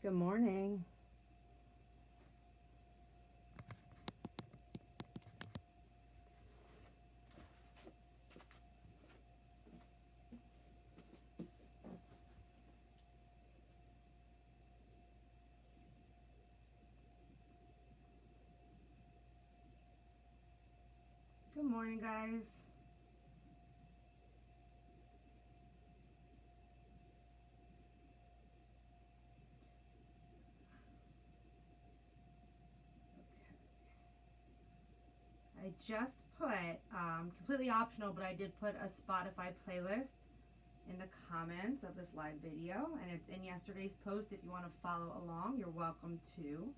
Good morning. Good morning, guys. I just put, completely optional, but I did put a Spotify playlist in the comments of this live video, and it's in yesterday's post. If you want to follow along, you're welcome to.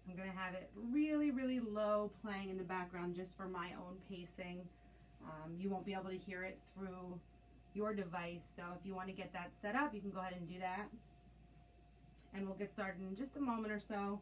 I'm going to have it really, really low playing in the background just for my own pacing. You won't be able to hear it through your device, so if you want to get that set up, you can go ahead and do that. And we'll get started in just a moment or so.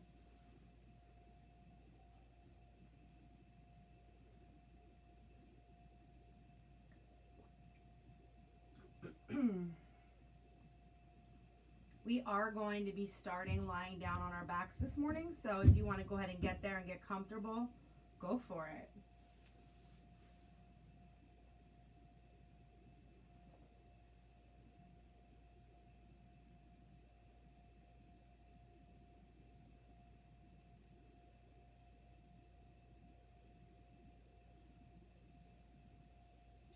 We are going to be starting lying down on our backs this morning, so if you want to go ahead and get there and get comfortable, go for it.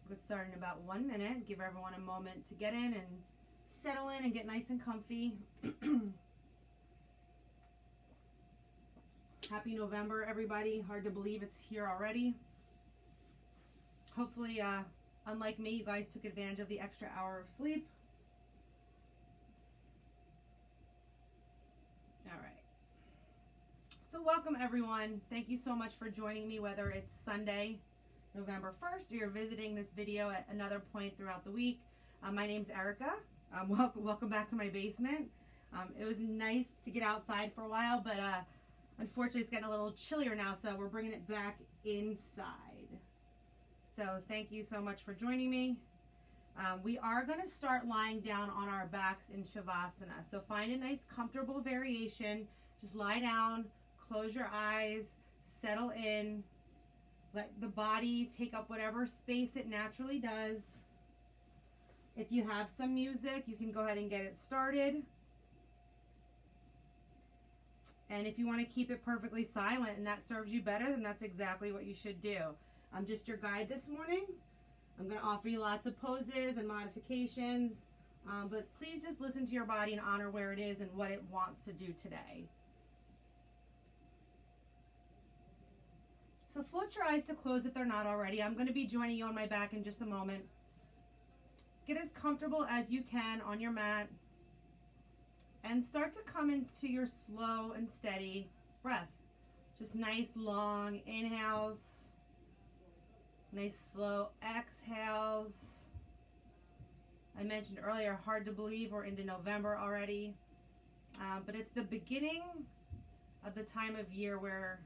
We'll get started in about 1 minute. Give everyone a moment to get in and settle in and get nice and comfy. Happy November, everybody. Hard to believe it's here already. Hopefully, unlike me, you guys took advantage of the extra hour of sleep. All right. So welcome, everyone. Thank you so much for joining me, whether it's Sunday, November 1st, or you're visiting this video at another point throughout the week. My name's Erica. Welcome back to my basement. It was nice to get outside for a while, but unfortunately it's getting a little chillier now, so we're bringing it back inside. So thank you so much for joining me. We are going to start lying down on our backs in Shavasana. So find a nice comfortable variation. Just lie down, close your eyes, settle in. Let the body take up whatever space it naturally does. If you have some music, you can go ahead and get it started. And if you want to keep it perfectly silent and that serves you better, then that's exactly what you should do. I'm just your guide this morning. I'm going to offer you lots of poses and modifications, but please just listen to your body and honor where it is and what it wants to do today. So float your eyes to close if they're not already. I'm going to be joining you on my back in just a moment. Get as comfortable as you can on your mat and start to come into your slow and steady breath. Just nice long inhales, nice slow exhales. I mentioned earlier, hard to believe we're into November already, but it's the beginning of the time of year where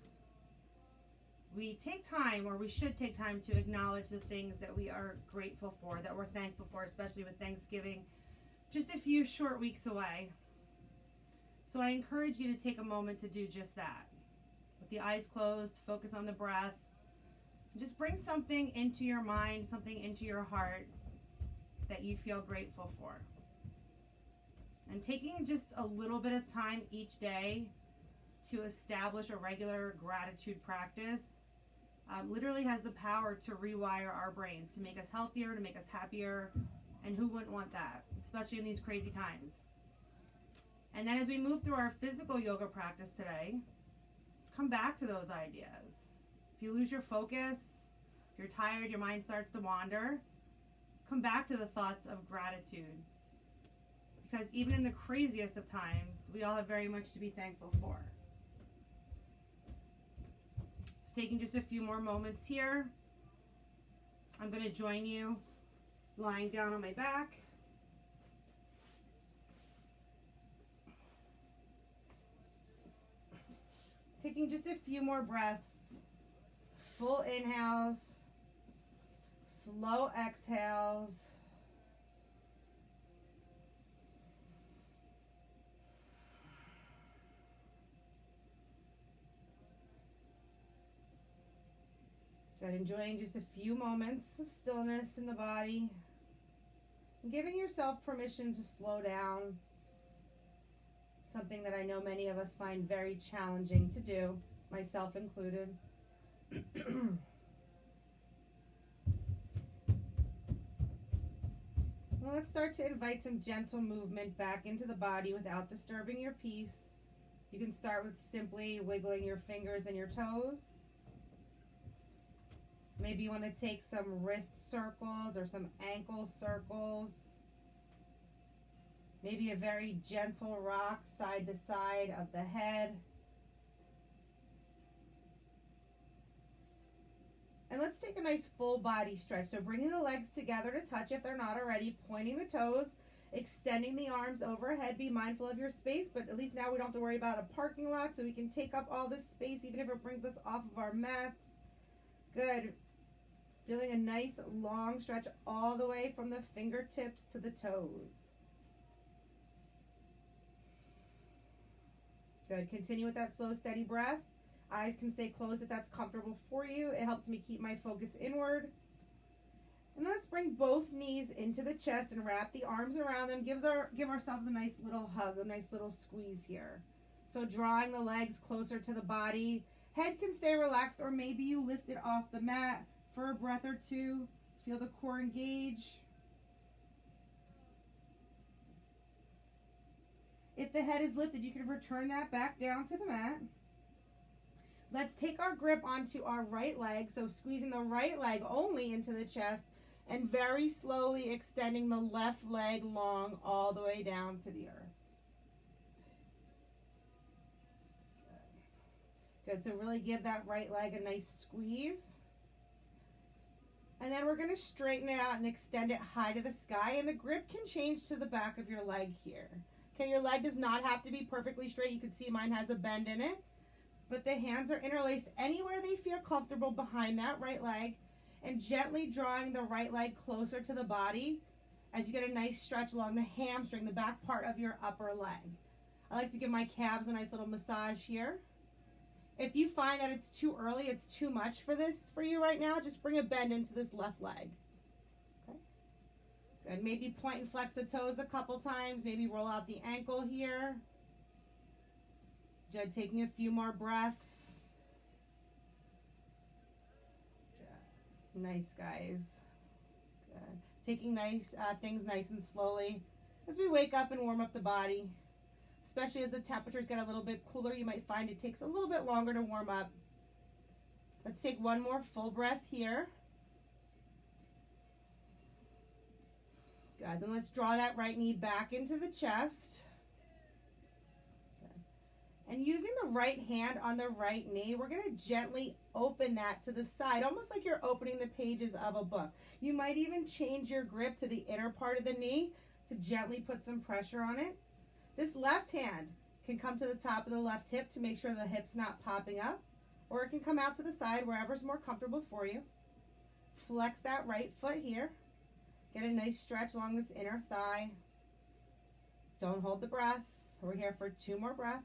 we take time, or we should take time, to acknowledge the things that we are grateful for, that we're thankful for, especially with Thanksgiving just a few short weeks away. So I encourage you to take a moment to do just that. With the eyes closed, focus on the breath. Just bring something into your mind, something into your heart that you feel grateful for. And taking just a little bit of time each day to establish a regular gratitude practice literally has the power to rewire our brains, to make us healthier, to make us happier, and who wouldn't want that, especially in these crazy times. And then as we move through our physical yoga practice today, come back to those ideas. If you lose your focus, if you're tired, your mind starts to wander, come back to the thoughts of gratitude. Because even in the craziest of times, we all have very much to be thankful for. So taking just a few more moments here, I'm going to join you lying down on my back. Taking just a few more breaths, full inhales, slow exhales. Good, enjoying just a few moments of stillness in the body. And giving yourself permission to slow down. Something that I know many of us find very challenging to do, myself included. Well, let's start to invite some gentle movement back into the body without disturbing your peace. You can start with simply wiggling your fingers and your toes. Maybe you want to take some wrist circles or some ankle circles. Maybe a very gentle rock side to side of the head. And let's take a nice full body stretch. So bringing the legs together to touch if they're not already, pointing the toes, extending the arms overhead. Be mindful of your space, but at least now we don't have to worry about a parking lot, so we can take up all this space even if it brings us off of our mats. Good. Feeling a nice long stretch all the way from the fingertips to the toes. Good. Continue with that slow, steady breath. Eyes can stay closed if that's comfortable for you. It helps me keep my focus inward. And let's bring both knees into the chest and wrap the arms around them. Give ourselves a nice little hug, a nice little squeeze here. So drawing the legs closer to the body. Head can stay relaxed, or maybe you lift it off the mat for a breath or two. Feel the core engage. If the head is lifted, you can return that back down to the mat. Let's take our grip onto our right leg, so squeezing the right leg only into the chest and very slowly extending the left leg long all the way down to the earth. Good, so really give that right leg a nice squeeze. And then we're going to straighten it out and extend it high to the sky, and the grip can change to the back of your leg here. Okay, your leg does not have to be perfectly straight. You can see mine has a bend in it. But the hands are interlaced anywhere they feel comfortable behind that right leg, and gently drawing the right leg closer to the body as you get a nice stretch along the hamstring, the back part of your upper leg. I like to give my calves a nice little massage here. If you find that it's too early, it's too much for you right now, just bring a bend into this left leg. Okay. Good. Maybe point and flex the toes a couple times. Maybe roll out the ankle here. Good. Taking a few more breaths. Good. Nice, guys. Good. Taking things nice and slowly as we wake up and warm up the body. Especially as the temperatures get a little bit cooler, you might find it takes a little bit longer to warm up. Let's take one more full breath here. Good. Then let's draw that right knee back into the chest. And using the right hand on the right knee, we're going to gently open that to the side, almost like you're opening the pages of a book. You might even change your grip to the inner part of the knee to gently put some pressure on it. This left hand can come to the top of the left hip to make sure the hip's not popping up, or it can come out to the side, wherever's more comfortable for you. Flex that right foot here. Get a nice stretch along this inner thigh. Don't hold the breath. We're here for 2 more breaths.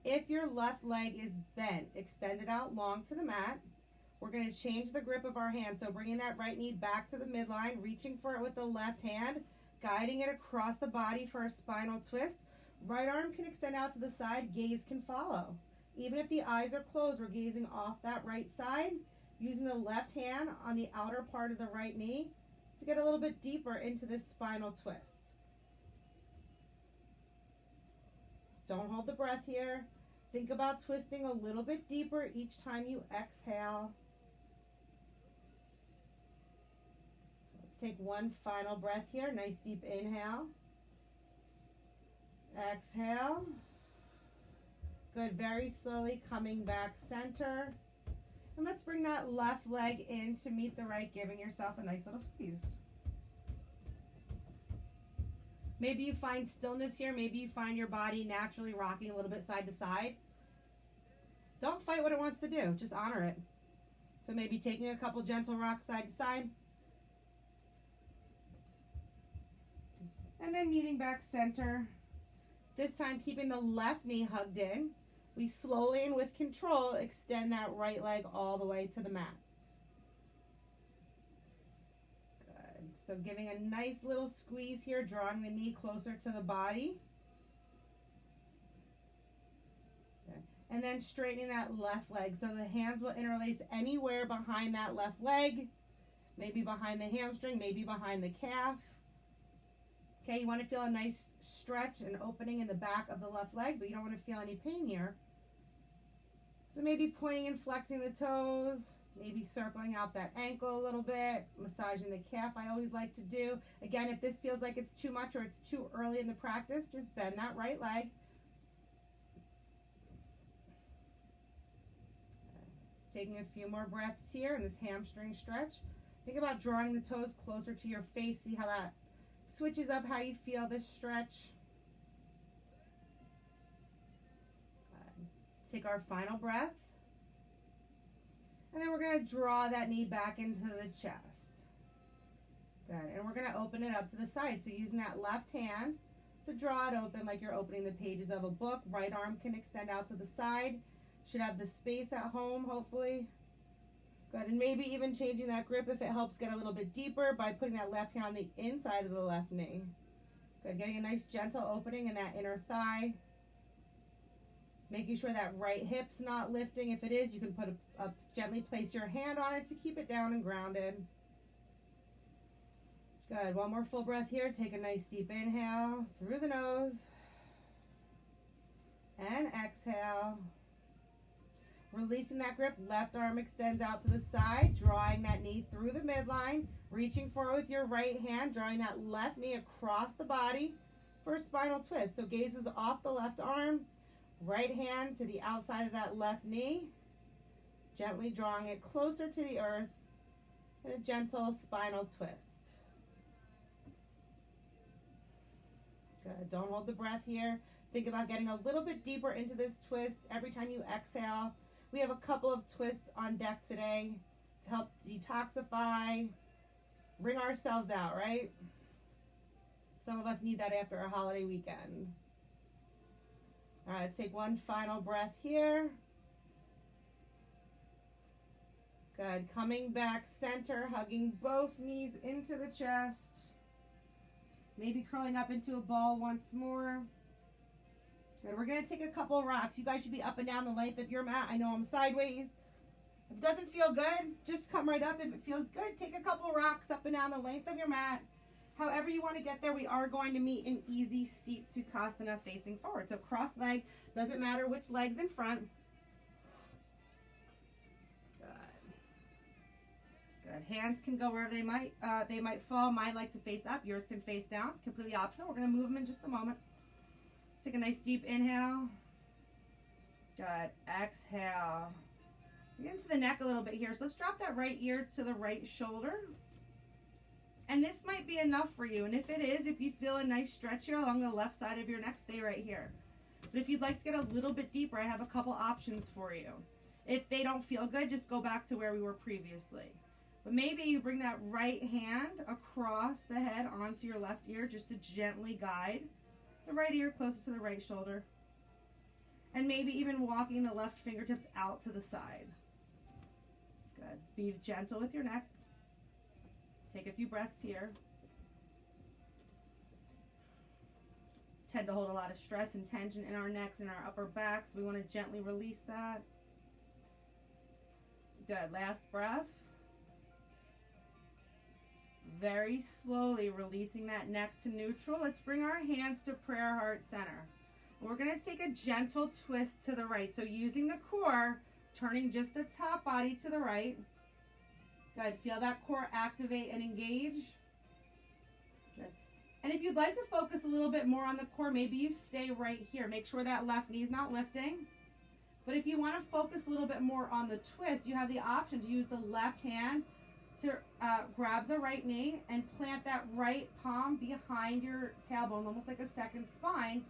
If your left leg is bent, extend it out long to the mat. We're going to change the grip of our hand. So bringing that right knee back to the midline, reaching for it with the left hand, guiding it across the body for a spinal twist. Right arm can extend out to the side, gaze can follow. Even if the eyes are closed, we're gazing off that right side, using the left hand on the outer part of the right knee to get a little bit deeper into this spinal twist. Don't hold the breath here. Think about twisting a little bit deeper each time you exhale. Let's take one final breath here. Nice deep inhale. Exhale. Good. Very slowly coming back center. And let's bring that left leg in to meet the right, giving yourself a nice little squeeze. Maybe you find stillness here. Maybe you find your body naturally rocking a little bit side to side. Don't fight what it wants to do. Just honor it. So maybe taking a couple gentle rocks side to side. And then meeting back center. This time keeping the left knee hugged in. We slowly and with control extend that right leg all the way to the mat. Good. So giving a nice little squeeze here, drawing the knee closer to the body. Good. And then straightening that left leg. So the hands will interlace anywhere behind that left leg. Maybe behind the hamstring, maybe behind the calf. Okay, you want to feel a nice stretch and opening in the back of the left leg, but you don't want to feel any pain here. So maybe pointing and flexing the toes, maybe circling out that ankle a little bit, massaging the calf I always like to do. Again, if this feels like it's too much or it's too early in the practice, just bend that right leg. Taking a few more breaths here in this hamstring stretch. Think about drawing the toes closer to your face. See how that switches up how you feel this stretch. Take our final breath. And then we're going to draw that knee back into the chest. Good. And we're going to open it up to the side. So using that left hand to draw it open like you're opening the pages of a book. Right arm can extend out to the side. Should have the space at home, hopefully. Good. And maybe even changing that grip if it helps get a little bit deeper by putting that left hand on the inside of the left knee. Good. Getting a nice gentle opening in that inner thigh. Making sure that right hip's not lifting. If it is, you can put gently place your hand on it to keep it down and grounded. Good. One more full breath here. Take a nice deep inhale through the nose. And exhale. Releasing that grip. Left arm extends out to the side. Drawing that knee through the midline. Reaching forward with your right hand. Drawing that left knee across the body for a spinal twist. So gaze is off the left arm. Right hand to the outside of that left knee, gently drawing it closer to the earth, and a gentle spinal twist. Good. Don't hold the breath here. Think about getting a little bit deeper into this twist every time you exhale. We have a couple of twists on deck today to help detoxify, bring ourselves out, right? Some of us need that after a holiday weekend. All right, let's take one final breath here. Good. Coming back center, hugging both knees into the chest. Maybe curling up into a ball once more. Good. We're going to take a couple rocks. You guys should be up and down the length of your mat. I know I'm sideways. If it doesn't feel good, just come right up. If it feels good, take a couple rocks up and down the length of your mat. However you want to get there, we are going to meet in easy seat Sukhasana facing forward. So cross leg, doesn't matter which leg's in front. Good. Good. Hands can go wherever they might fall. Mine like to face up. Yours can face down. It's completely optional. We're going to move them in just a moment. Take a nice deep inhale. Good. Exhale. Get into the neck a little bit here. So let's drop that right ear to the right shoulder. And this might be enough for you. And if it is, if you feel a nice stretch here along the left side of your neck, stay right here. But if you'd like to get a little bit deeper, I have a couple options for you. If they don't feel good, just go back to where we were previously. But maybe you bring that right hand across the head onto your left ear just to gently guide the right ear closer to the right shoulder. And maybe even walking the left fingertips out to the side. Good. Be gentle with your neck. Take a few breaths here. Tend to hold a lot of stress and tension in our necks and our upper backs. We want to gently release that. Good. Last breath. Very slowly releasing that neck to neutral. Let's bring our hands to prayer heart center. And we're going to take a gentle twist to the right. So using the core, turning just the top body to the right. Good. Feel that core activate and engage. Good. And if you'd like to focus a little bit more on the core, maybe you stay right here. Make sure that left knee is not lifting. But if you want to focus a little bit more on the twist, you have the option to use the left hand to grab the right knee and plant that right palm behind your tailbone, almost like a second spine.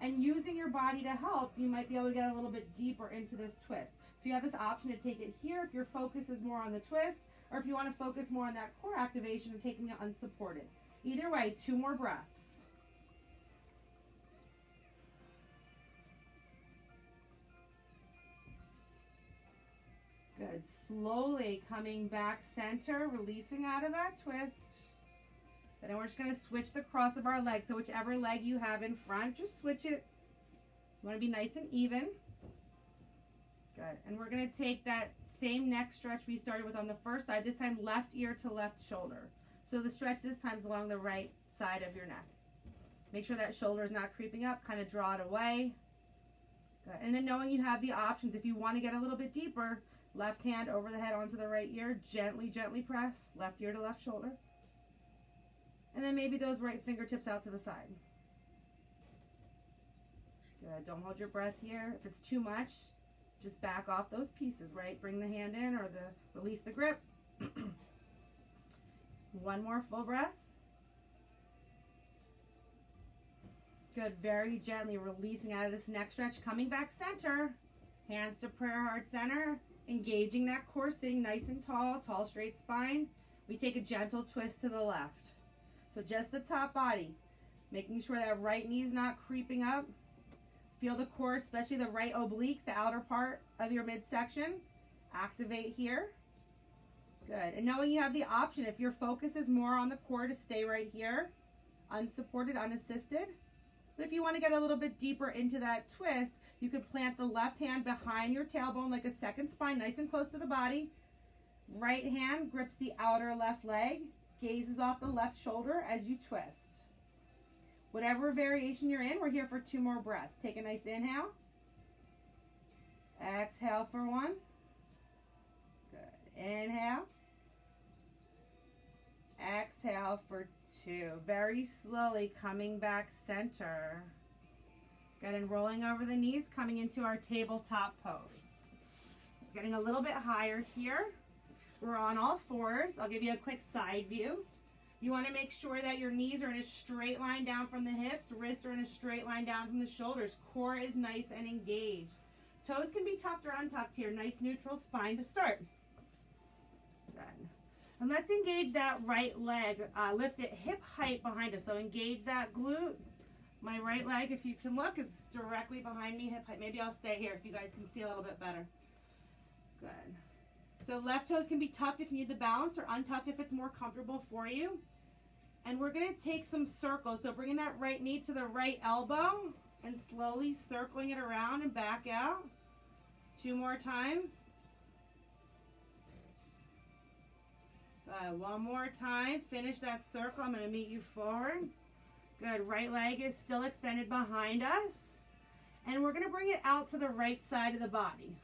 And using your body to help, you might be able to get a little bit deeper into this twist. So you have this option to take it here if your focus is more on the twist, or if you want to focus more on that core activation of taking it unsupported. Either way, 2 more breaths. Good. Slowly coming back center, releasing out of that twist. Then we're just going to switch the cross of our legs. So whichever leg you have in front, just switch it. You want to be nice and even. Good. And we're going to take that same neck stretch we started with on the first side, this time left ear to left shoulder. So the stretch this time is along the right side of your neck. Make sure that shoulder is not creeping up, kind of draw it away. Good. And then knowing you have the options, if you want to get a little bit deeper, left hand over the head onto the right ear, gently, gently press, left ear to left shoulder. And then maybe those right fingertips out to the side. Good. Don't hold your breath here. If it's too much, just back off those pieces, right? Bring the hand in or release the grip. One more full breath. Good. Very gently releasing out of this neck stretch, coming back center. Hands to prayer heart center. Engaging that core, sitting nice and tall, tall straight spine. We take a gentle twist to the left. So just the top body, making sure that right knee is not creeping up. Feel the core, especially the right obliques, the outer part of your midsection. Activate here. Good. And knowing you have the option, if your focus is more on the core, to stay right here, unsupported, unassisted. But if you want to get a little bit deeper into that twist, you could plant the left hand behind your tailbone like a second spine, nice and close to the body. Right hand grips the outer left leg, gazes off the left shoulder as you twist. Whatever variation you're in, we're here for 2 more breaths. Take a nice inhale. Exhale for 1. Good. Inhale. Exhale for 2. Very slowly coming back center. Good, and rolling over the knees, coming into our tabletop pose. It's getting a little bit higher here. We're on all fours. I'll give you a quick side view. You want to make sure that your knees are in a straight line down from the hips, wrists are in a straight line down from the shoulders. Core is nice and engaged. Toes can be tucked or untucked here. Nice neutral spine to start. Good. And let's engage that right leg. Lift it hip height behind us. So engage that glute. My right leg, if you can look, is directly behind me, hip height. Maybe I'll stay here if you guys can see a little bit better. Good. So left toes can be tucked if you need the balance, or untucked if it's more comfortable for you. And we're going to take some circles. So bringing that right knee to the right elbow and slowly circling it around and back out. 2 more times. One more time. Finish that circle. I'm going to meet you forward. Good. Right leg is still extended behind us. And we're going to bring it out to the right side of the body.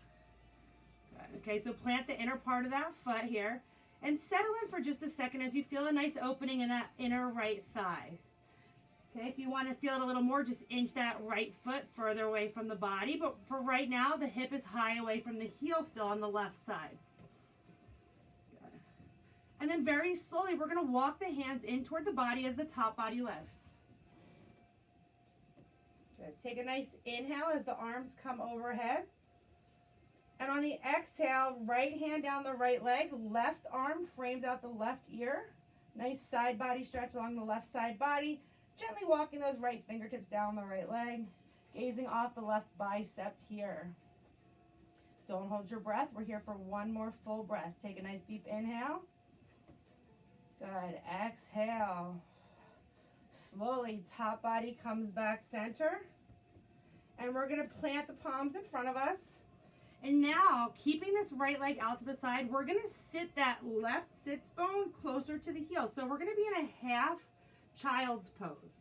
Good. Okay, so plant the inner part of that foot here. And settle in for just a second as you feel a nice opening in that inner right thigh. Okay, if you want to feel it a little more, just inch that right foot further away from the body. But for right now, the hip is high away from the heel still on the left side. Good. And then very slowly, we're going to walk the hands in toward the body as the top body lifts. Good. Take a nice inhale as the arms come overhead. And on the exhale, right hand down the right leg, left arm frames out the left ear. Nice side body stretch along the left side body. Gently walking those right fingertips down the right leg. Gazing off the left bicep here. Don't hold your breath. We're here for 1 more full breath. Take a nice deep inhale. Good. Exhale. Slowly, top body comes back center. And we're going to plant the palms in front of us. And now, keeping this right leg out to the side, we're going to sit that left sits bone closer to the heel. So we're going to be in a half child's pose.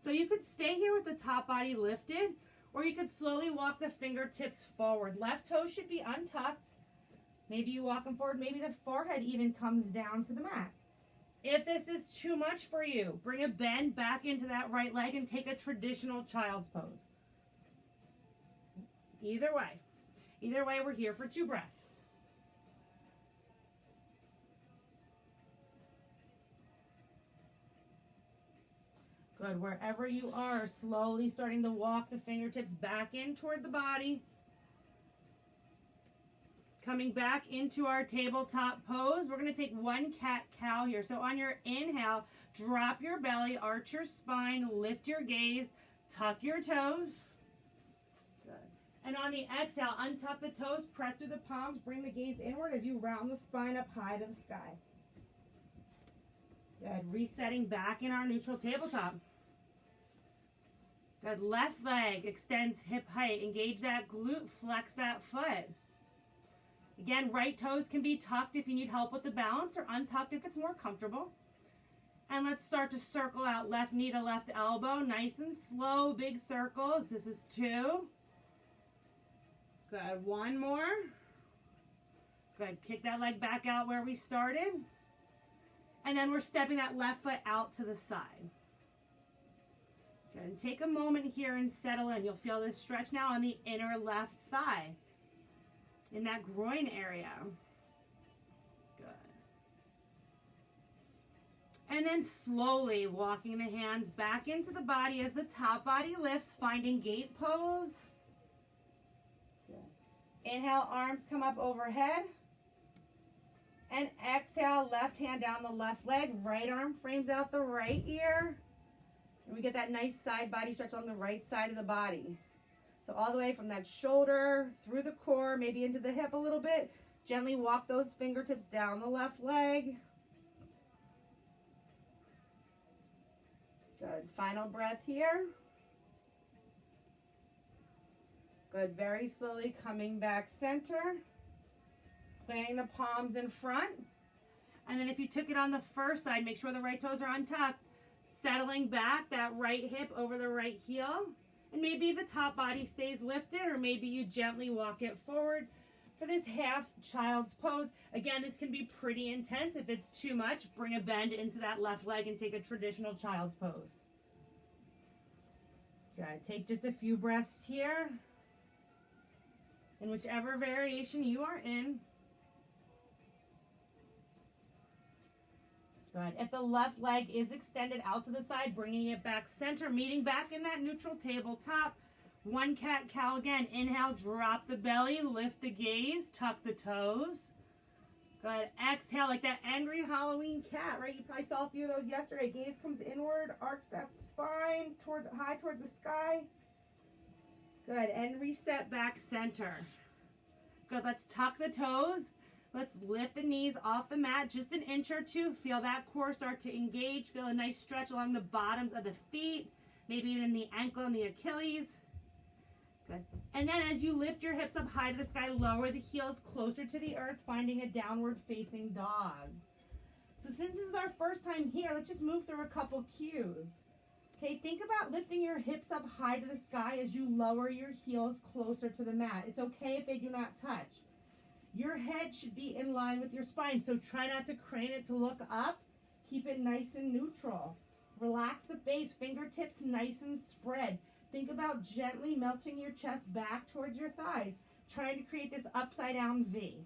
So you could stay here with the top body lifted, or you could slowly walk the fingertips forward. Left toe should be untucked. Maybe you walk them forward. Maybe the forehead even comes down to the mat. If this is too much for you, bring a bend back into that right leg and take a traditional child's pose. Either way, we're here for 2 breaths. Good. Wherever you are, slowly starting to walk the fingertips back in toward the body. Coming back into our tabletop pose. We're going to take one cat-cow here. So on your inhale, drop your belly, arch your spine, lift your gaze, tuck your toes. Good. And on the exhale, untuck the toes, press through the palms, bring the gaze inward as you round the spine up high to the sky. Good. Resetting back in our neutral tabletop. Good. Left leg extends hip height. Engage that glute, flex that foot. Again, right toes can be tucked if you need help with the balance, or untucked if it's more comfortable. And let's start to circle out left knee to left elbow. Nice and slow, big circles. This is 2. Good. 1 more. Good. Kick that leg back out where we started. And then we're stepping that left foot out to the side. Good. And take a moment here and settle in. You'll feel this stretch now on the inner left thigh, in that groin area. Good. And then slowly walking the hands back into the body as the top body lifts, finding gate pose. Good. Inhale, arms come up overhead. And exhale, left hand down the left leg, right arm frames out the right ear. And we get that nice side body stretch on the right side of the body. So all the way from that shoulder, through the core, maybe into the hip a little bit. Gently walk those fingertips down the left leg. Good. Final breath here. Good. Very slowly coming back center. Planting the palms in front. And then if you took it on the first side, make sure the right toes are untucked. Settling back, that right hip over the right heel. And maybe the top body stays lifted, or maybe you gently walk it forward for this half child's pose. Again, this can be pretty intense. If it's too much, bring a bend into that left leg and take a traditional child's pose. Good. Take just a few breaths here. In whichever variation you are in. Good. If the left leg is extended out to the side, bringing it back center, meeting back in that neutral tabletop. One cat-cow again. Inhale, drop the belly, lift the gaze, tuck the toes. Good. Exhale, like that angry Halloween cat, right? You probably saw a few of those yesterday. Gaze comes inward, arch that spine, high toward the sky. Good. And reset back center. Good. Let's tuck the toes. Let's lift the knees off the mat just an inch or two. Feel that core start to engage. Feel a nice stretch along the bottoms of the feet, maybe even the ankle and the Achilles. Good. And then as you lift your hips up high to the sky, lower the heels closer to the earth, finding a downward facing dog. So since this is our first time here, let's just move through a couple cues. Okay, think about lifting your hips up high to the sky as you lower your heels closer to the mat. It's okay if they do not touch. Your head should be in line with your spine, so try not to crane it to look up. Keep it nice and neutral. Relax the base, fingertips nice and spread. Think about gently melting your chest back towards your thighs, trying to create this upside down V.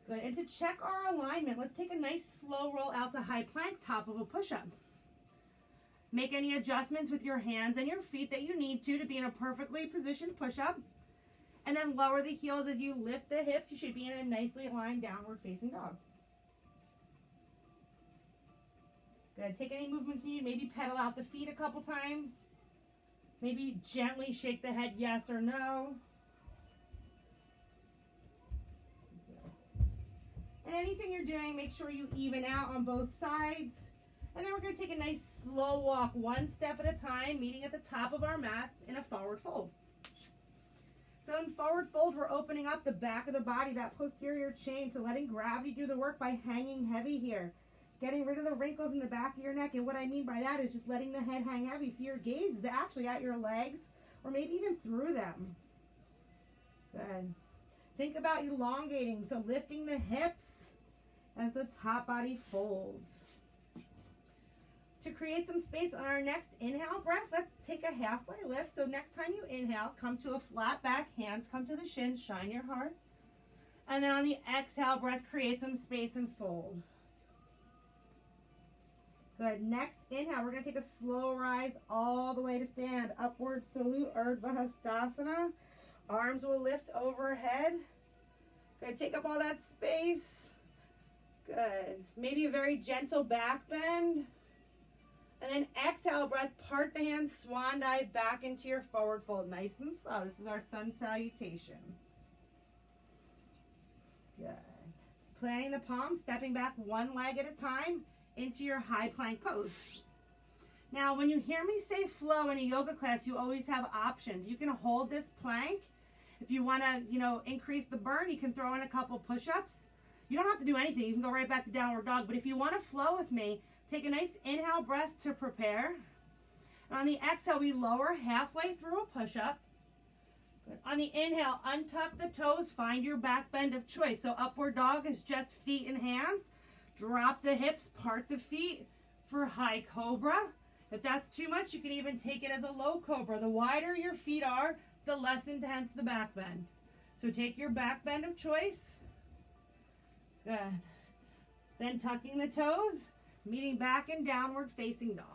Good, and to check our alignment, let's take a nice slow roll out to high plank, top of a push-up. Make any adjustments with your hands and your feet that you need to be in a perfectly positioned push-up. And then lower the heels as you lift the hips. You should be in a nicely aligned downward facing dog. Good. Take any movements you need. Maybe pedal out the feet a couple times. Maybe gently shake the head yes or no. And anything you're doing, make sure you even out on both sides. And then we're going to take a nice slow walk, one step at a time, meeting at the top of our mats in a forward fold. So in forward fold, we're opening up the back of the body, that posterior chain, so letting gravity do the work by hanging heavy here. Getting rid of the wrinkles in the back of your neck. And what I mean by that is just letting the head hang heavy. So your gaze is actually at your legs, or maybe even through them. Good. Think about elongating, so lifting the hips as the top body folds. To create some space on our next inhale breath, let's take a halfway lift. So next time you inhale, come to a flat back, hands come to the shins, shine your heart. And then on the exhale breath, create some space and fold. Good. Next inhale, we're going to take a slow rise all the way to stand. Upward salute, Urdhva Hastasana. Arms will lift overhead. Good. Take up all that space. Good. Maybe a very gentle back bend. And then exhale, breath, part the hands, swan dive back into your forward fold. Nice and slow. This is our sun salutation. Good. Planting the palms, stepping back one leg at a time into your high plank pose. Now, when you hear me say flow in a yoga class, you always have options. You can hold this plank. If you want to, increase the burn, you can throw in a couple push-ups. You don't have to do anything. You can go right back to downward dog. But if you want to flow with me, take a nice inhale breath to prepare. And on the exhale, we lower halfway through a push-up. Good. On the inhale, untuck the toes, find your back bend of choice. So upward dog is just feet and hands. Drop the hips, part the feet for high cobra. If that's too much, you can even take it as a low cobra. The wider your feet are, the less intense the back bend. So take your back bend of choice. Good. Then tucking the toes, meeting back in downward facing dog.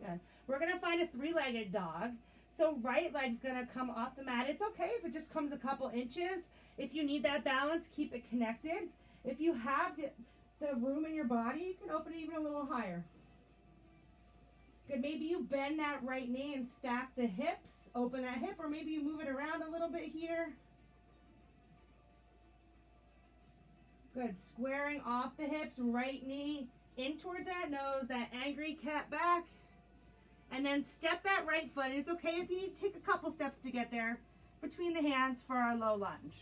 Good. We're going to find a three-legged dog. So right leg's going to come off the mat. It's okay if it just comes a couple inches. If you need that balance, keep it connected. If you have the room in your body, you can open it even a little higher. Good. Maybe you bend that right knee and stack the hips. Open that hip, or maybe you move it around a little bit here. Good. Squaring off the hips, right knee in toward that nose, that angry cat back. And then step that right foot. And it's okay if you need to take a couple steps to get there between the hands for our low lunge.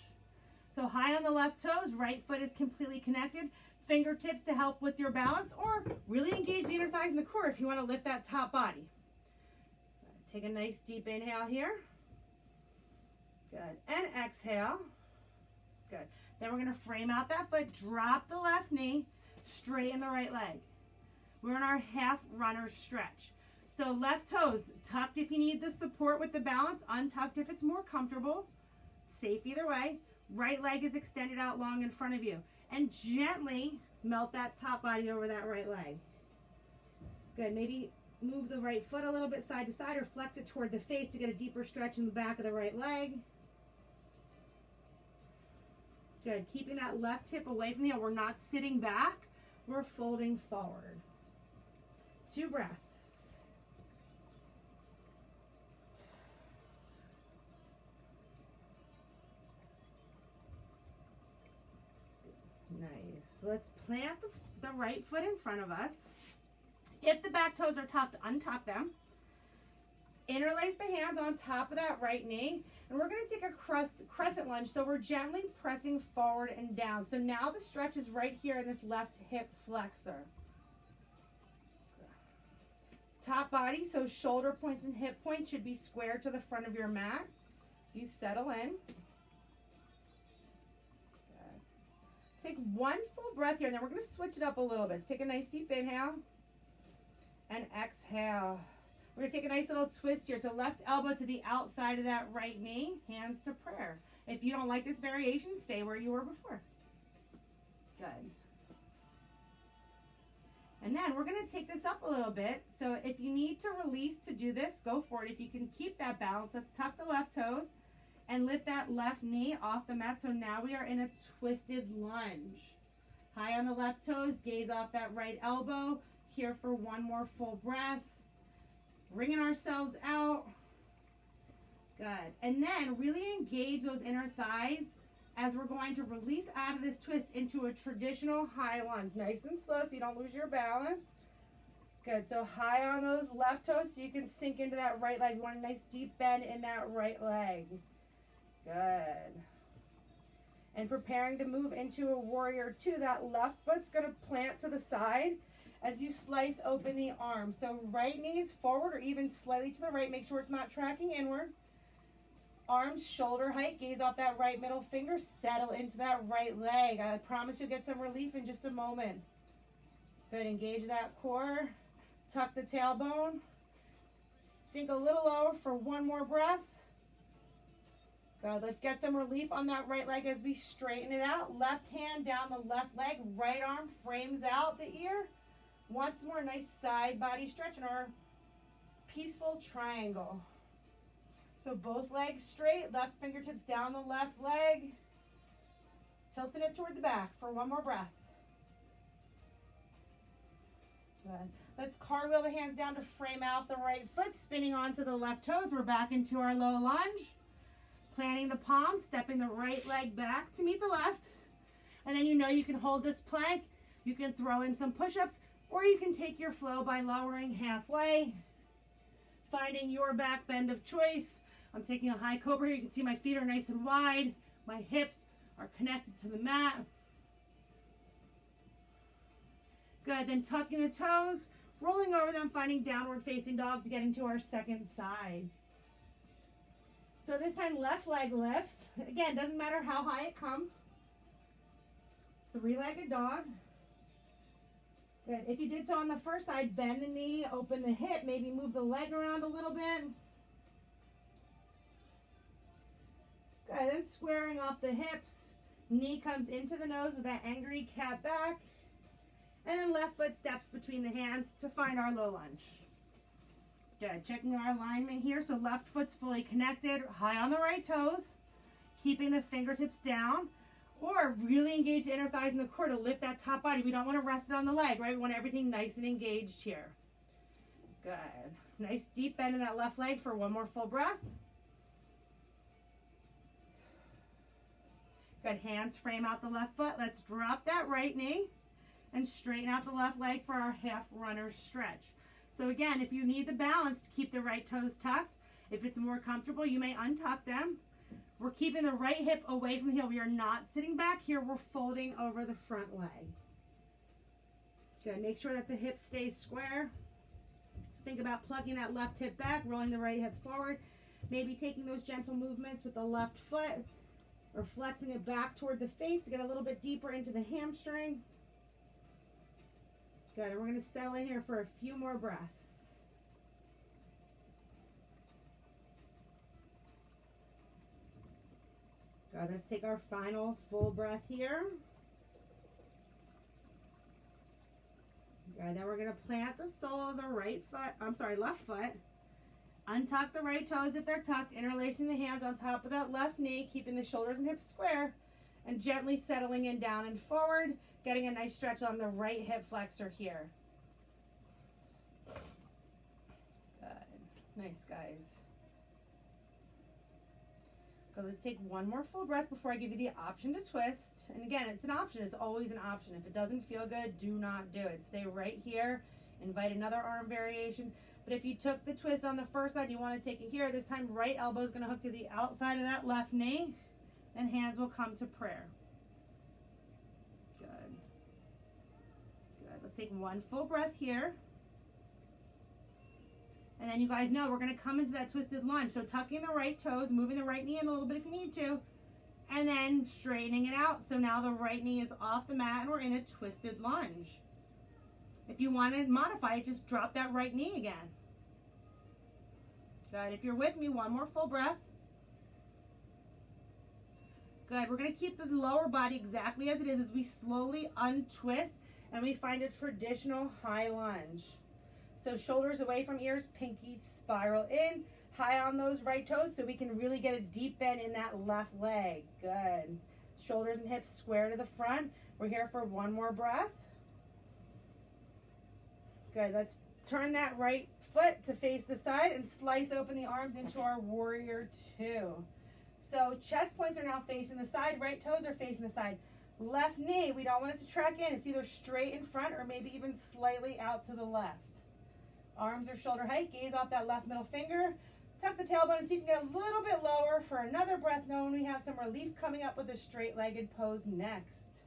So high on the left toes, right foot is completely connected. Fingertips to help with your balance, or really engage the inner thighs and the core if you want to lift that top body. Take a nice deep inhale here. Good. And exhale. Good. Then we're going to frame out that foot, drop the left knee, straighten the right leg. We're in our half runner stretch. So left toes tucked if you need the support with the balance, untucked if it's more comfortable. Safe either way. Right leg is extended out long in front of you. And gently melt that top body over that right leg. Good. Maybe move the right foot a little bit side to side or flex it toward the face to get a deeper stretch in the back of the right leg. Good. Keeping that left hip away from the heel. We're not sitting back. We're folding forward. 2 breaths. Nice. So let's plant the right foot in front of us. If the back toes are tucked, untuck them. Interlace the hands on top of that right knee. And we're going to take a crescent lunge. So we're gently pressing forward and down. So now the stretch is right here in this left hip flexor. Top body, so shoulder points and hip points should be square to the front of your mat. So you settle in. Take one full breath here, and then we're going to switch it up a little bit. So take a nice deep inhale and exhale. We're going to take a nice little twist here. So left elbow to the outside of that right knee, hands to prayer. If you don't like this variation, stay where you were before. Good. And then we're going to take this up a little bit. So if you need to release to do this, go for it. If you can keep that balance, let's tuck the left toes and lift that left knee off the mat. So now we are in a twisted lunge. High on the left toes, gaze off that right elbow. Here for one more full breath. Bringing ourselves out. Good. And then really engage those inner thighs as we're going to release out of this twist into a traditional high lunge. Nice and slow so you don't lose your balance. Good. So high on those left toes so you can sink into that right leg. You want a nice deep bend in that right leg. Good. And preparing to move into a warrior 2. That left foot's going to plant to the side as you slice open the arms. So right knees forward or even slightly to the right. Make sure it's not tracking inward. Arms shoulder height. Gaze off that right middle finger. Settle into that right leg. I promise you'll get some relief in just a moment. Good. Engage that core. Tuck the tailbone. Sink a little lower for one more breath. Good. Let's get some relief on that right leg as we straighten it out. Left hand down the left leg. Right arm frames out the ear. Once more, nice side body stretch in our peaceful triangle. So both legs straight. Left fingertips down the left leg. Tilting it toward the back for one more breath. Good. Let's cartwheel the hands down to frame out the right foot, spinning onto the left toes. We're back into our low lunge. Planting the palms, stepping the right leg back to meet the left. And then you know you can hold this plank. You can throw in some push-ups, or you can take your flow by lowering halfway, finding your back bend of choice. I'm taking a high cobra here. You can see my feet are nice and wide. My hips are connected to the mat. Good, then tucking the toes, rolling over them, finding downward facing dog to get into our second side. So this time left leg lifts. Again, doesn't matter how high it comes. Three-legged dog. Good. If you did so on the first side, bend the knee, open the hip, maybe move the leg around a little bit. Good, then squaring off the hips. Knee comes into the nose with that angry cat back. And then left foot steps between the hands to find our low lunge. Good, checking our alignment here. So left foot's fully connected, high on the right toes, keeping the fingertips down, or really engage the inner thighs and the core to lift that top body. We don't want to rest it on the leg, right? We want everything nice and engaged here. Good. Nice deep bend in that left leg for one more full breath. Good, hands frame out the left foot. Let's drop that right knee and straighten out the left leg for our half runner stretch. So again, if you need the balance to keep the right toes tucked, if it's more comfortable, you may untuck them. We're keeping the right hip away from the heel. We are not sitting back here. We're folding over the front leg. Good. Make sure that the hip stays square. So think about plugging that left hip back, rolling the right hip forward, maybe taking those gentle movements with the left foot or flexing it back toward the face to get a little bit deeper into the hamstring. Good. And we're going to settle in here for a few more breaths. Good. Let's take our final full breath here. Good. Then we're going to plant the sole of the left foot. Untuck the right toes if they're tucked, interlacing the hands on top of that left knee, keeping the shoulders and hips square, and gently settling in down and forward, getting a nice stretch on the right hip flexor here. Good. Nice, guys. Good. Let's take one more full breath before I give you the option to twist. And again, it's an option. It's always an option. If it doesn't feel good, do not do it. Stay right here. Invite another arm variation. But if you took the twist on the first side, you want to take it here. This time, right elbow is going to hook to the outside of that left knee, and hands will come to prayer. Good. Good. Let's take one full breath here. And then you guys know we're going to come into that twisted lunge. So tucking the right toes, moving the right knee in a little bit if you need to, and then straightening it out. So now the right knee is off the mat and we're in a twisted lunge. If you want to modify it, just drop that right knee again. Good. If you're with me, one more full breath. Good. We're going to keep the lower body exactly as it is as we slowly untwist and we find a traditional high lunge. So shoulders away from ears, pinky spiral in, high on those right toes so we can really get a deep bend in that left leg. Good. Shoulders and hips square to the front. We're here for one more breath. Good. Let's turn that right foot to face the side and slice open the arms into our warrior two. So chest points are now facing the side, right toes are facing the side. Left knee, we don't want it to track in. It's either straight in front or maybe even slightly out to the left. Arms are shoulder height, gaze off that left middle finger. Tuck the tailbone and see if you can get a little bit lower for another breath, knowing we have some relief coming up with a straight-legged pose next.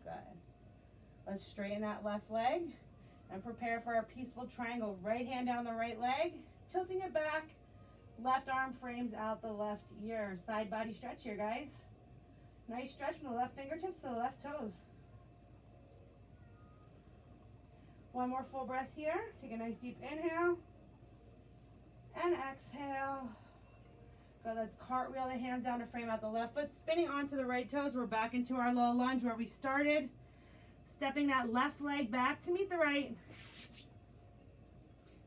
Good. Let's straighten that left leg and prepare for our peaceful triangle. Right hand down the right leg, tilting it back. Left arm frames out the left ear. Side body stretch here, guys. Nice stretch from the left fingertips to the left toes. One more full breath here. Take a nice deep inhale and exhale. Good, let's cartwheel the hands down to frame out the left foot. Spinning onto the right toes. We're back into our low lunge where we started. Stepping that left leg back to meet the right.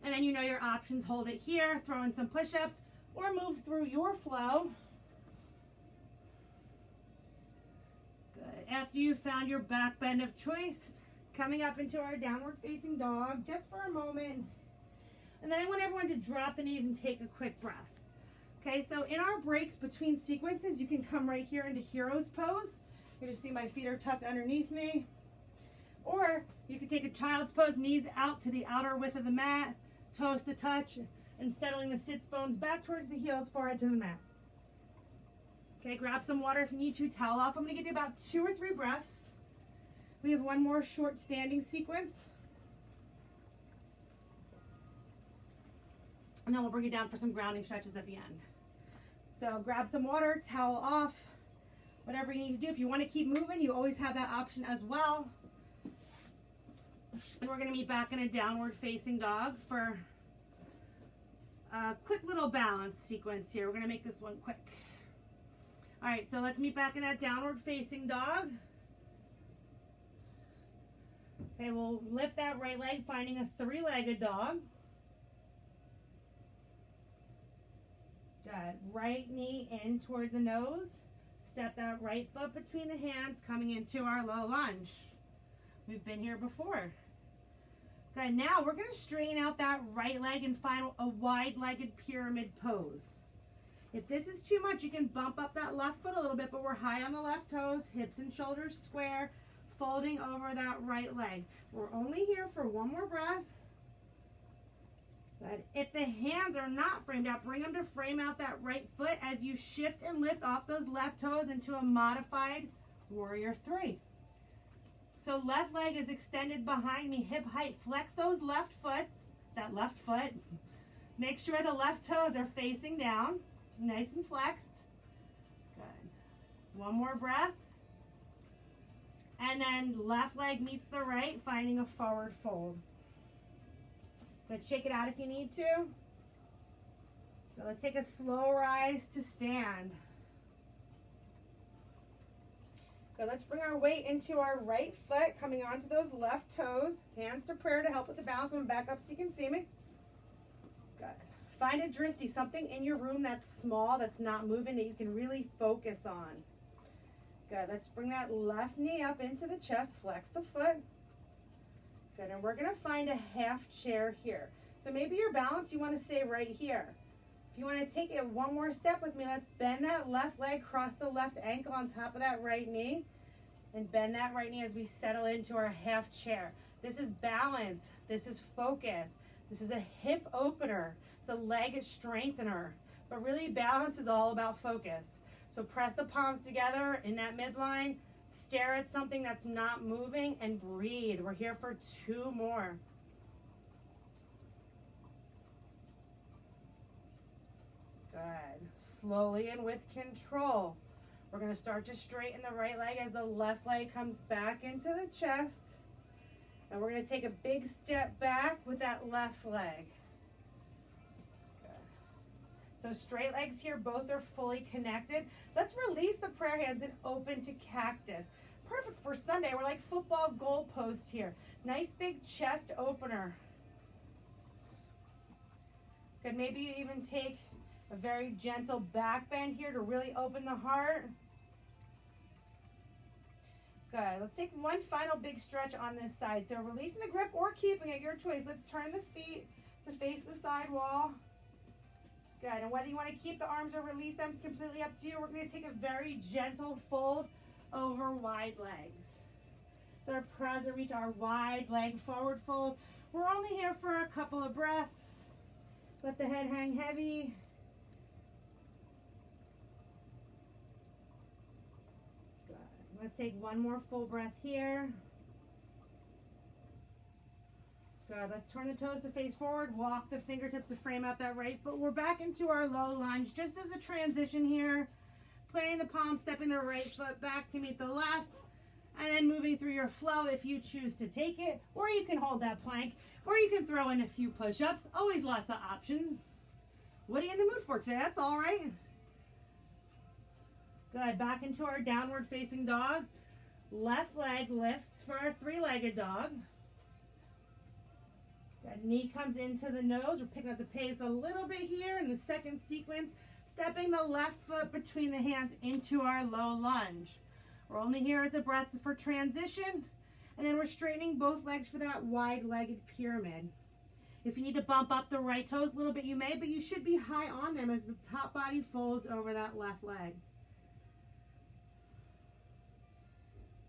And then you know your options. Hold it here, throw in some push-ups, or move through your flow. Good. After you've found your back bend of choice, coming up into our downward facing dog just for a moment. And then I want everyone to drop the knees and take a quick breath. Okay, so in our breaks between sequences, you can come right here into hero's pose. You just see my feet are tucked underneath me. Or you could take a child's pose, knees out to the outer width of the mat, toes to touch, and settling the sits bones back towards the heels, forehead to the mat. Okay, grab some water if you need to, towel off. I'm gonna give you about 2 or 3 breaths. We have one more short standing sequence. And then we'll bring it down for some grounding stretches at the end. So grab some water, towel off, whatever you need to do. If you want to keep moving, you always have that option as well. And we're going to meet back in a downward facing dog for a quick little balance sequence here. We're going to make this one quick. All right, so let's meet back in that downward facing dog. Okay, we'll lift that right leg, finding a 3-legged dog. Good. Right knee in toward the nose. Step that right foot between the hands, coming into our low lunge. We've been here before. Okay, now we're going to straighten out that right leg and find a wide-legged pyramid pose. If this is too much, you can bump up that left foot a little bit, but we're high on the left toes, hips and shoulders square, folding over that right leg. We're only here for one more breath. Good. If the hands are not framed out, bring them to frame out that right foot as you shift and lift off those left toes into a modified warrior 3. So left leg is extended behind me, hip height. Flex those left foot. Make sure the left toes are facing down, nice and flexed. Good. One more breath. And then left leg meets the right, finding a forward fold. Good, shake it out if you need to. So let's take a slow rise to stand. Good, let's bring our weight into our right foot, coming onto those left toes. Hands to prayer to help with the balance. I'm going to back up so you can see me. Good. Find a drishti, something in your room that's small, that's not moving, that you can really focus on. Good, let's bring that left knee up into the chest, flex the foot. Good, and we're gonna find a half chair here. So maybe your balance, you wanna stay right here. If you wanna take it one more step with me, let's bend that left leg, cross the left ankle on top of that right knee, and bend that right knee as we settle into our half chair. This is balance, this is focus, this is a hip opener, it's a leg strengthener, but really balance is all about focus. So press the palms together in that midline, stare at something that's not moving, and breathe. We're here for 2 more. Good. Slowly and with control. We're going to start to straighten the right leg as the left leg comes back into the chest. And we're going to take a big step back with that left leg. So straight legs here, both are fully connected. Let's release the prayer hands and open to cactus. Perfect for Sunday. We're like football goal posts here. Nice big chest opener. Good, maybe you even take a very gentle back bend here to really open the heart. Good, let's take one final big stretch on this side. So releasing the grip or keeping it, your choice. Let's turn the feet to face the side wall. Good, and whether you want to keep the arms or release them is completely up to you. We're going to take a very gentle fold over wide legs. So our pras reach our wide leg forward fold. We're only here for a couple of breaths. Let the head hang heavy. Good. Let's take one more full breath here. Good. Let's turn the toes to face forward. Walk the fingertips to frame out that right foot. We're back into our low lunge. Just as a transition here, planting the palm, stepping the right foot back to meet the left, and then moving through your flow if you choose to take it, or you can hold that plank, or you can throw in a few push-ups. Always lots of options. What are you in the mood for today? That's all right. Good. Back into our downward facing dog. Left leg lifts for our three-legged dog. Good. Knee comes into the nose. We're picking up the pace a little bit here in the second sequence. Stepping the left foot between the hands into our low lunge. We're only here as a breath for transition. And then we're straightening both legs for that wide-legged pyramid. If you need to bump up the right toes a little bit, you may, but you should be high on them as the top body folds over that left leg.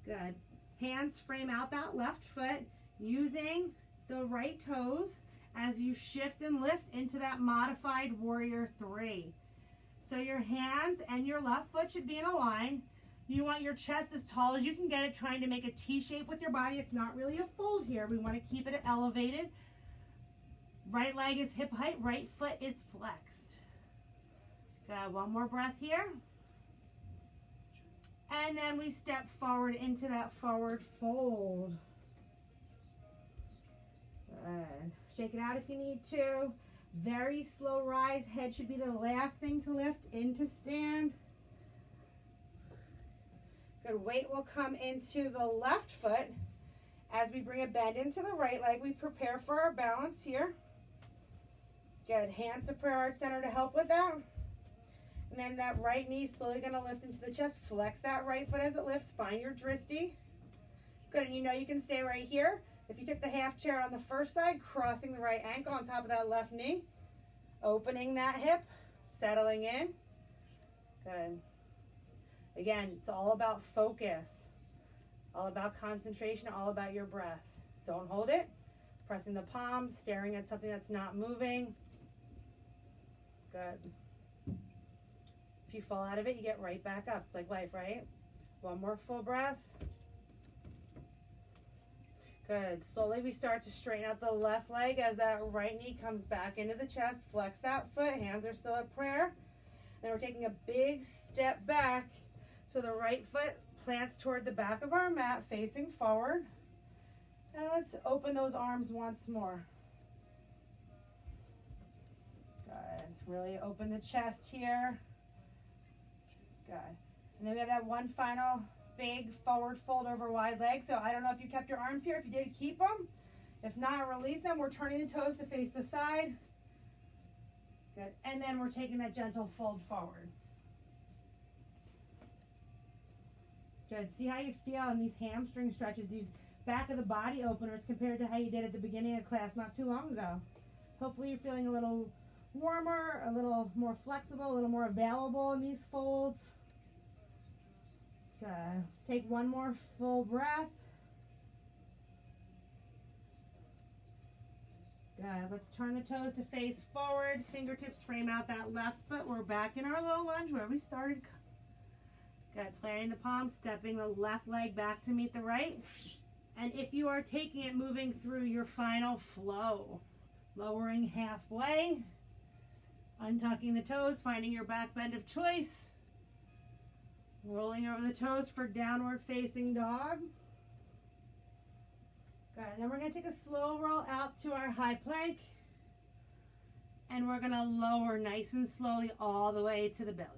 Good. Hands frame out that left foot using the right toes as you shift and lift into that modified warrior three. So your hands and your left foot should be in a line. You want your chest as tall as you can get it, trying to make a T shape with your body. It's not really a fold here. We want to keep it elevated. Right leg is hip height, right foot is flexed. Got one more breath here. And then we step forward into that forward fold. Good. Shake it out if you need to. Very slow rise. Head should be the last thing to lift into stand. Good. Weight will come into the left foot. As we bring a bend into the right leg, we prepare for our balance here. Good. Hands to prayer heart center to help with that. And then that right knee slowly going to lift into the chest. Flex that right foot as it lifts. Find your dristy. Good. And you know you can stay right here. If you took the half chair on the first side, crossing the right ankle on top of that left knee. Opening that hip. Settling in. Good. Again, it's all about focus. All about concentration. All about your breath. Don't hold it. Pressing the palms. Staring at something that's not moving. Good. If you fall out of it, you get right back up. It's like life, right? One more full breath. Good. Slowly we start to straighten out the left leg as that right knee comes back into the chest. Flex that foot. Hands are still at prayer. Then we're taking a big step back. So the right foot plants toward the back of our mat, facing forward. And let's open those arms once more. Good. Really open the chest here. Good. And then we have that one final big forward fold over wide leg. So I don't know if you kept your arms here. If you did, keep them. If not, release them. We're turning the toes to face the side. Good. And then we're taking that gentle fold forward. Good. See how you feel in these hamstring stretches, these back of the body openers compared to how you did at the beginning of class not too long ago. Hopefully you're feeling a little warmer, a little more flexible, a little more available in these folds. Good. Let's take one more full breath. Good. Let's turn the toes to face forward. Fingertips frame out that left foot. We're back in our low lunge where we started. Good. Planting the palms, stepping the left leg back to meet the right. And if you are taking it, moving through your final flow. Lowering halfway. Untucking the toes, finding your back bend of choice. Rolling over the toes for downward facing dog. Good. And then we're going to take a slow roll out to our high plank. And we're going to lower nice and slowly all the way to the belly.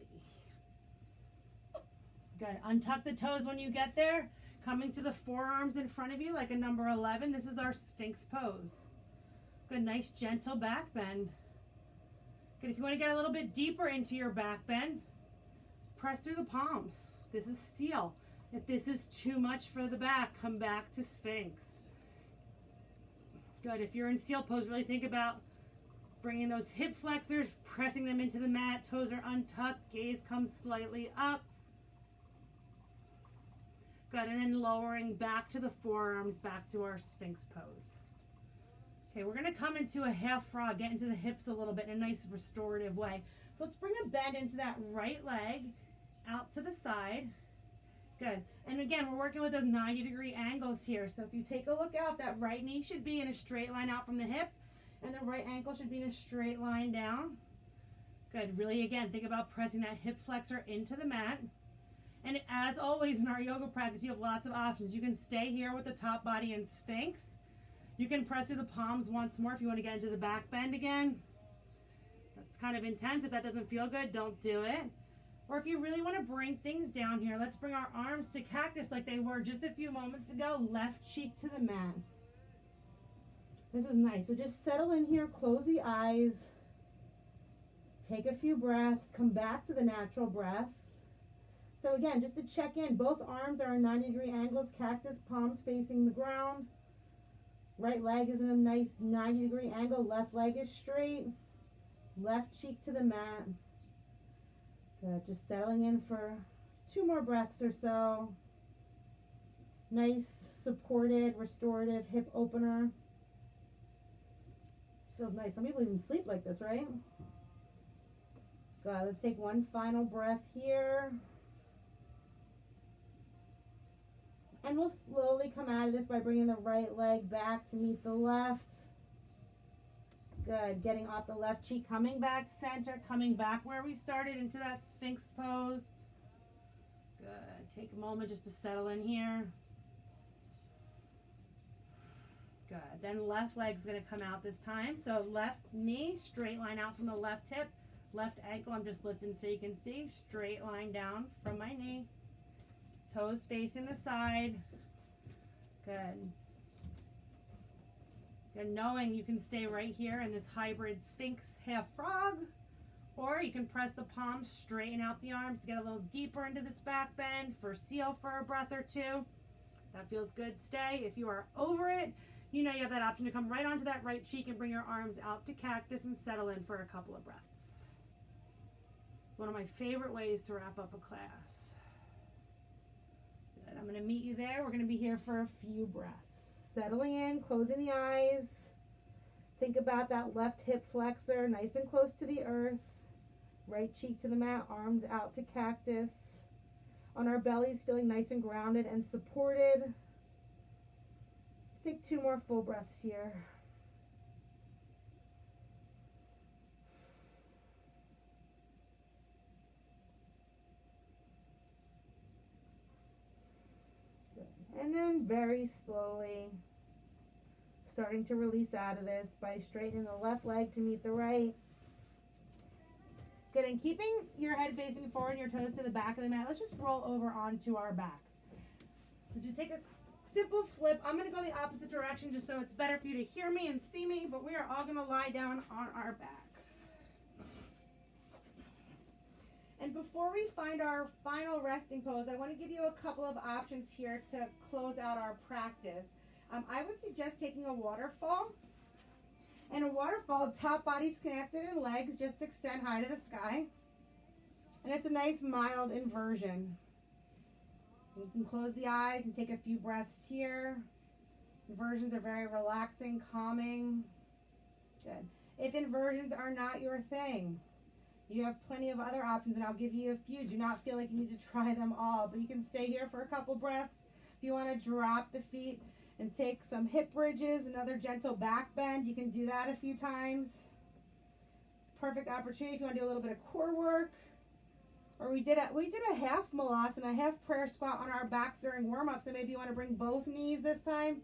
Good. Untuck the toes when you get there. Coming to the forearms in front of you like a number 11. This is our Sphinx pose. Good. Nice gentle back bend. Good. If you want to get a little bit deeper into your back bend, press through the palms. This is seal. If this is too much for the back, come back to Sphinx. Good. If you're in seal pose, really think about bringing those hip flexors, pressing them into the mat. Toes are untucked. Gaze comes slightly up. Good. And then lowering back to the forearms, back to our Sphinx pose. Okay, we're going to come into a half frog, get into the hips a little bit in a nice restorative way. So let's bring a bend into that right leg, out to the side. Good. And again, we're working with those 90-degree angles here. So if you take a look out, that right knee should be in a straight line out from the hip, and the right ankle should be in a straight line down. Good. Really, again, think about pressing that hip flexor into the mat. And as always in our yoga practice, you have lots of options. You can stay here with the top body in Sphinx. You can press through the palms once more if you want to get into the back bend again. That's kind of intense. If that doesn't feel good, don't do it. Or if you really want to bring things down here, let's bring our arms to cactus like they were just a few moments ago. Left cheek to the mat. This is nice. So just settle in here, close the eyes, take a few breaths, come back to the natural breath. So again, just to check in, both arms are in 90-degree angles, cactus, palms facing the ground. Right leg is in a nice 90-degree angle, left leg is straight, left cheek to the mat. Good, just settling in for 2 more breaths or so. Nice, supported, restorative hip opener. This feels nice. Some people even sleep like this, right? Good, let's take one final breath here. And we'll slowly come out of this by bringing the right leg back to meet the left. Good. Getting off the left cheek, coming back center, coming back where we started into that Sphinx pose. Good. Take a moment just to settle in here. Good. Then left leg's going to come out this time. So left knee, straight line out from the left hip. Left ankle, I'm just lifting so you can see. Straight line down from my knee. Toes facing the side. Good. And knowing you can stay right here in this hybrid Sphinx half frog, or you can press the palms, straighten out the arms to get a little deeper into this back bend for seal for a breath or two. That feels good, stay. If you are over it, you know you have that option to come right onto that right cheek and bring your arms out to cactus and settle in for a couple of breaths. One of my favorite ways to wrap up a class. Good. I'm going to meet you there. We're going to be here for a few breaths. Settling in, closing the eyes. Think about that left hip flexor, nice and close to the earth. Right cheek to the mat, arms out to cactus. On our bellies, feeling nice and grounded and supported. Let's take 2 more full breaths here. Good. And then very slowly, starting to release out of this by straightening the left leg to meet the right. Good, and keeping your head facing forward and your toes to the back of the mat, let's just roll over onto our backs. So just take a simple flip. I'm going to go the opposite direction just so it's better for you to hear me and see me, but we are all going to lie down on our backs. And before we find our final resting pose, I want to give you a couple of options here to close out our practice. I would suggest taking a waterfall. And a waterfall, top body's connected and legs just extend high to the sky. And it's a nice mild inversion. You can close the eyes and take a few breaths here. Inversions are very relaxing, calming. Good. If inversions are not your thing, you have plenty of other options, and I'll give you a few. Do not feel like you need to try them all, but you can stay here for a couple breaths. If you want to drop the feet and take some hip bridges, another gentle back bend, you can do that a few times. Perfect opportunity if you want to do a little bit of core work. Or we did a half malasana, half prayer squat on our backs during warm-up, so maybe you want to bring both knees this time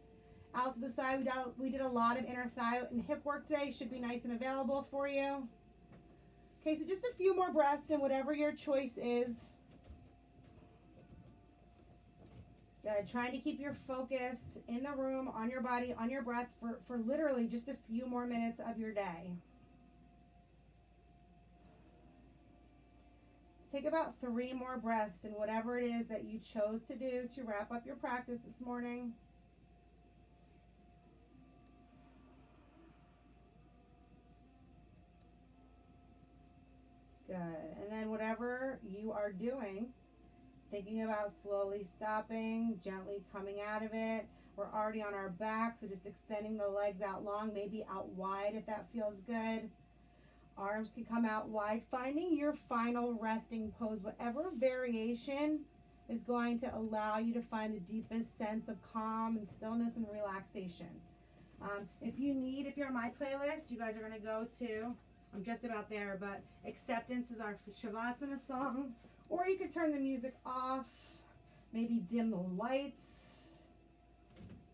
out to the side. We did a lot of inner thigh and hip work today. Should be nice and available for you. Okay, so just a few more breaths, and whatever your choice is. Good. Trying to keep your focus in the room, on your body, on your breath for literally just a few more minutes of your day. Take about 3 more breaths in whatever it is that you chose to do to wrap up your practice this morning. Good. And then whatever you are doing, thinking about slowly stopping, gently coming out of it. We're already on our back, so just extending the legs out long, maybe out wide if that feels good. Arms can come out wide. Finding your final resting pose, whatever variation is going to allow you to find the deepest sense of calm and stillness and relaxation. If you're on my playlist, you guys are going to go to, I'm just about there, but Acceptance is our Shavasana song. Or you could turn the music off, maybe dim the lights.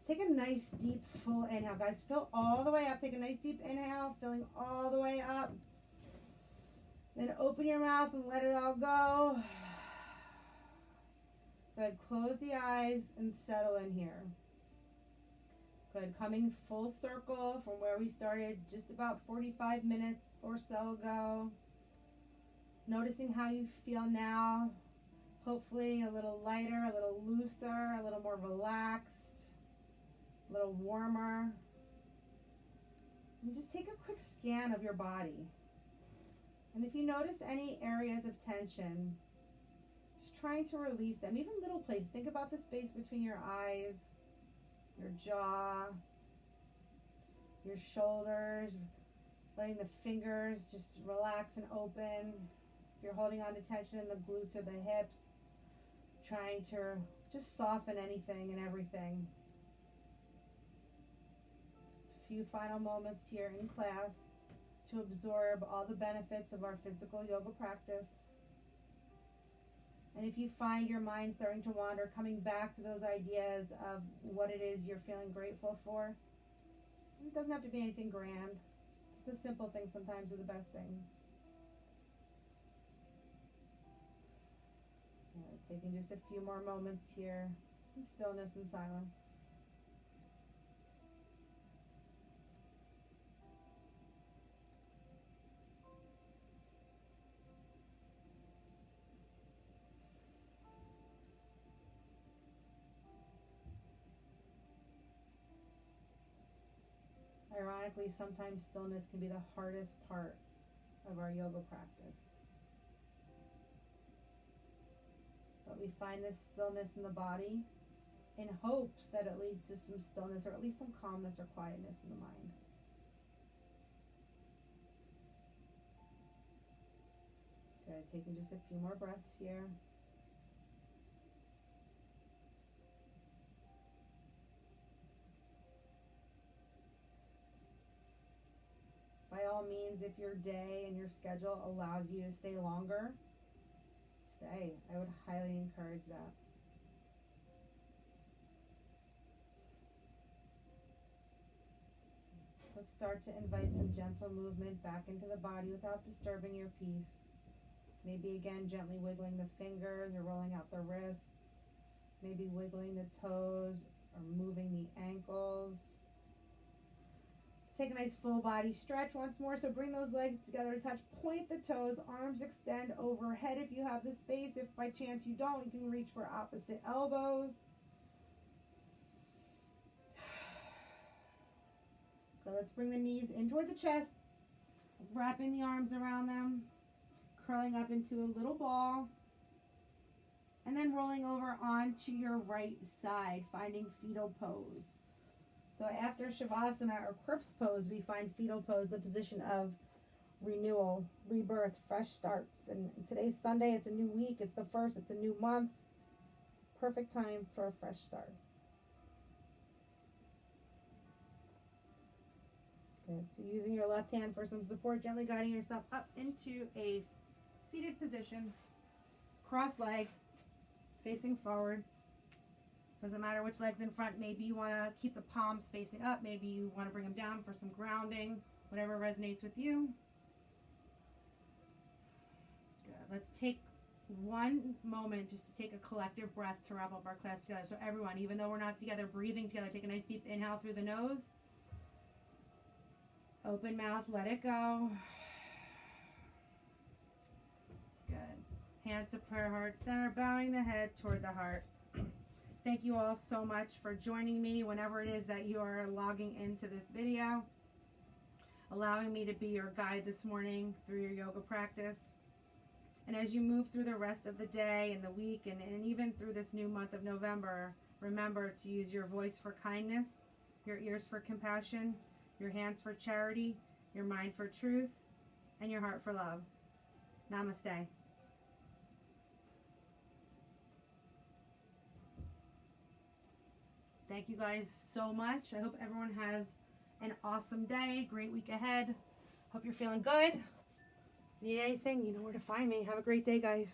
Take a nice deep full inhale, guys. Fill all the way up. Take a nice deep inhale, filling all the way up. Then open your mouth and let it all go. Good. Close the eyes and settle in here. Good. Coming full circle from where we started just about 45 minutes or so ago. Noticing how you feel now. Hopefully a little lighter, a little looser, a little more relaxed, a little warmer. And just take a quick scan of your body. And if you notice any areas of tension, just trying to release them, even little places. Think about the space between your eyes, your jaw, your shoulders, letting the fingers just relax and open. If you're holding on to tension in the glutes or the hips, trying to just soften anything and everything. A few final moments here in class to absorb all the benefits of our physical yoga practice. And if you find your mind starting to wander, coming back to those ideas of what it is you're feeling grateful for, it doesn't have to be anything grand. Just the simple things sometimes are the best things. Taking just a few more moments here in stillness and silence. Ironically, sometimes stillness can be the hardest part of our yoga practice. But we find this stillness in the body in hopes that it leads to some stillness or at least some calmness or quietness in the mind. Good, taking just a few more breaths here. By all means, if your day and your schedule allows you to stay longer, stay. I would highly encourage that. Let's start to invite some gentle movement back into the body without disturbing your peace. Maybe again gently wiggling the fingers or rolling out the wrists. Maybe wiggling the toes or moving the ankles. Take a nice full body stretch once more. So bring those legs together to touch. Point the toes. Arms extend overhead if you have the space. If by chance you don't, you can reach for opposite elbows. So let's bring the knees in toward the chest. Wrapping the arms around them. Curling up into a little ball. And then rolling over onto your right side, finding fetal pose. So after Shavasana or Krips pose, we find fetal pose, the position of renewal, rebirth, fresh starts. And today's Sunday, it's a new week, it's the first, it's a new month. Perfect time for a fresh start. Good. So using your left hand for some support, gently guiding yourself up into a seated position. Cross leg, facing forward. Doesn't matter which leg's in front. Maybe you want to keep the palms facing up. Maybe you want to bring them down for some grounding. Whatever resonates with you. Good. Let's take one moment just to take a collective breath to wrap up our class together. So everyone, even though we're not together, breathing together, take a nice deep inhale through the nose. Open mouth, let it go. Good. Hands to prayer heart center, bowing the head toward the heart. Thank you all so much for joining me whenever it is that you are logging into this video, allowing me to be your guide this morning through your yoga practice. And as you move through the rest of the day and the week and even through this new month of November, remember to use your voice for kindness, your ears for compassion, your hands for charity, your mind for truth, and your heart for love. Namaste. Thank you guys so much. I hope everyone has an awesome day, great week ahead. Hope you're feeling good. Need anything, you know where to find me. Have a great day, guys.